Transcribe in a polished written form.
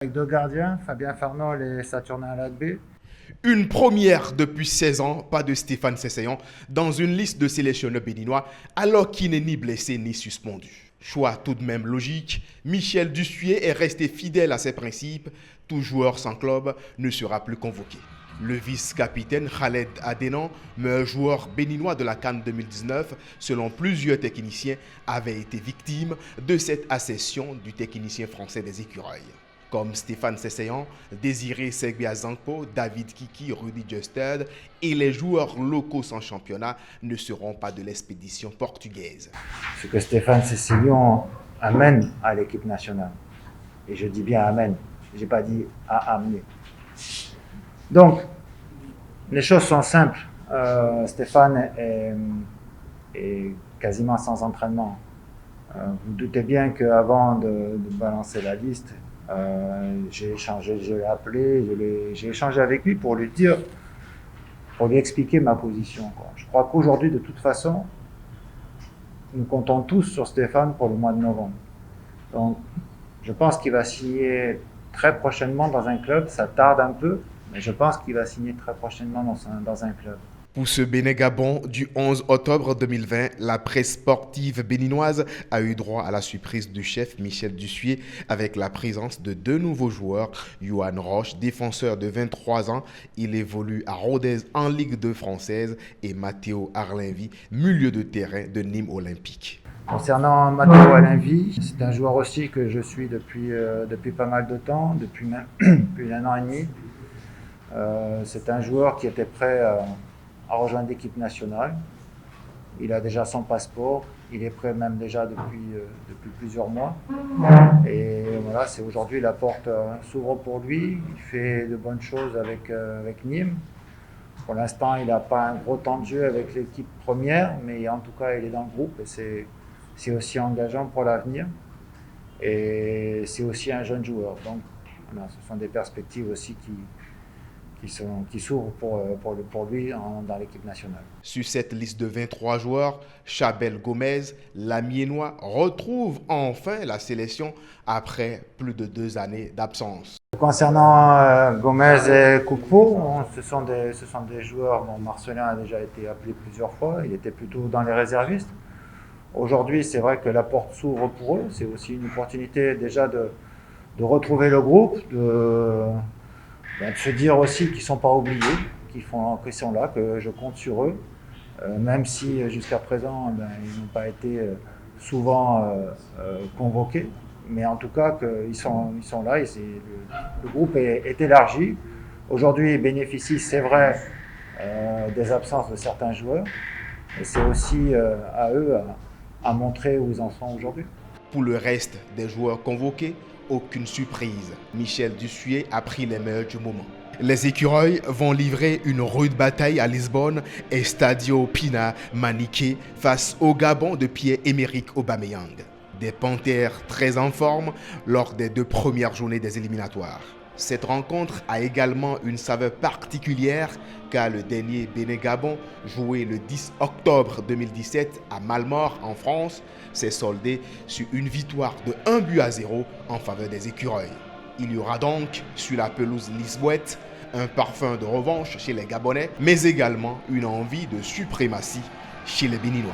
Avec deux gardiens, Fabien Farnol et Saturnin Lagbé. Une première depuis 16 ans, pas de Stéphane Sesseyon dans une liste de sélectionneurs béninois alors qu'il n'est ni blessé ni suspendu. Choix tout de même logique, Michel Dussuyer est resté fidèle à ses principes, tout joueur sans club ne sera plus convoqué. Le vice-capitaine Khaled Adenan, meilleur joueur béninois de la CAN 2019, selon plusieurs techniciens, avait été victime de cette accession du technicien français des écureuils. Comme Stéphane Sesseyon, Désiré Segbiazanko, David Kiki, Rudy Justed et les joueurs locaux sans championnat ne seront pas de l'expédition portugaise. Ce que Stéphane Sesseyon amène à l'équipe nationale, et je dis bien amène, je n'ai pas dit à amener. Donc, les choses sont simples. Stéphane est quasiment sans entraînement. Vous doutez bien qu'avant de balancer la liste, j'ai échangé, je l'ai appelé, j'ai échangé avec lui pour lui dire, pour lui expliquer ma position. Je crois qu'aujourd'hui, de toute façon, nous comptons tous sur Stéphane pour le mois de novembre. Donc, je pense qu'il va signer très prochainement dans un club. Ça tarde un peu, mais je pense qu'il va signer très prochainement dans un club. Pour ce Bénin-Gabon du 11 octobre 2020, la presse sportive béninoise a eu droit à la surprise du chef Michel Dussuyer avec la présence de deux nouveaux joueurs. Yohan Roche, défenseur de 23 ans, il évolue à Rodez en Ligue 2 française, et Matteo Arlinvi, milieu de terrain de Nîmes Olympique. Concernant Matteo Arlinvi, c'est un joueur aussi que je suis depuis pas mal de temps, depuis 1 an et demi. C'est un joueur qui était prêt à rejoindre l'équipe nationale. Il a déjà son passeport, il est prêt même déjà depuis plusieurs mois. Et voilà, c'est aujourd'hui la porte s'ouvre pour lui. Il fait de bonnes choses avec Nîmes. Pour l'instant, il n'a pas un gros temps de jeu avec l'équipe première, mais en tout cas, il est dans le groupe et c'est aussi engageant pour l'avenir. Et c'est aussi un jeune joueur. Donc, voilà, ce sont des perspectives aussi qui s'ouvrent pour lui dans l'équipe nationale. Sur cette liste de 23 joueurs, Chabel Gomez, l'Amiénois, retrouve enfin la sélection après plus de 2 années d'absence. Concernant Gomez et Koukpo, ce sont des joueurs. Bon, Marcelin a déjà été appelé plusieurs fois, il était plutôt dans les réservistes. Aujourd'hui, c'est vrai que la porte s'ouvre pour eux, c'est aussi une opportunité déjà de retrouver le groupe, de se dire aussi qu'ils ne sont pas oubliés, qu'ils sont là, que je compte sur eux, même si jusqu'à présent ils n'ont pas été souvent convoqués, mais en tout cas qu'ils sont là et le groupe est élargi. Aujourd'hui, ils bénéficient, c'est vrai, des absences de certains joueurs, et c'est aussi à eux à montrer où ils en sont aujourd'hui. Pour le reste des joueurs convoqués, aucune surprise. Michel Dussuyer a pris les meilleurs du moment. Les écureuils vont livrer une rude bataille à Lisbonne et Stadio Pina Maniqué face au Gabon de Pierre-Emerick Aubameyang. Des panthères très en forme lors des 2 premières journées des éliminatoires. Cette rencontre a également une saveur particulière car le dernier Bénin-Gabon, joué le 10 octobre 2017 à Malmort en France, s'est soldé sur une victoire de 1-0 en faveur des écureuils. Il y aura donc sur la pelouse lisboète un parfum de revanche chez les Gabonais, mais également une envie de suprématie chez les Béninois.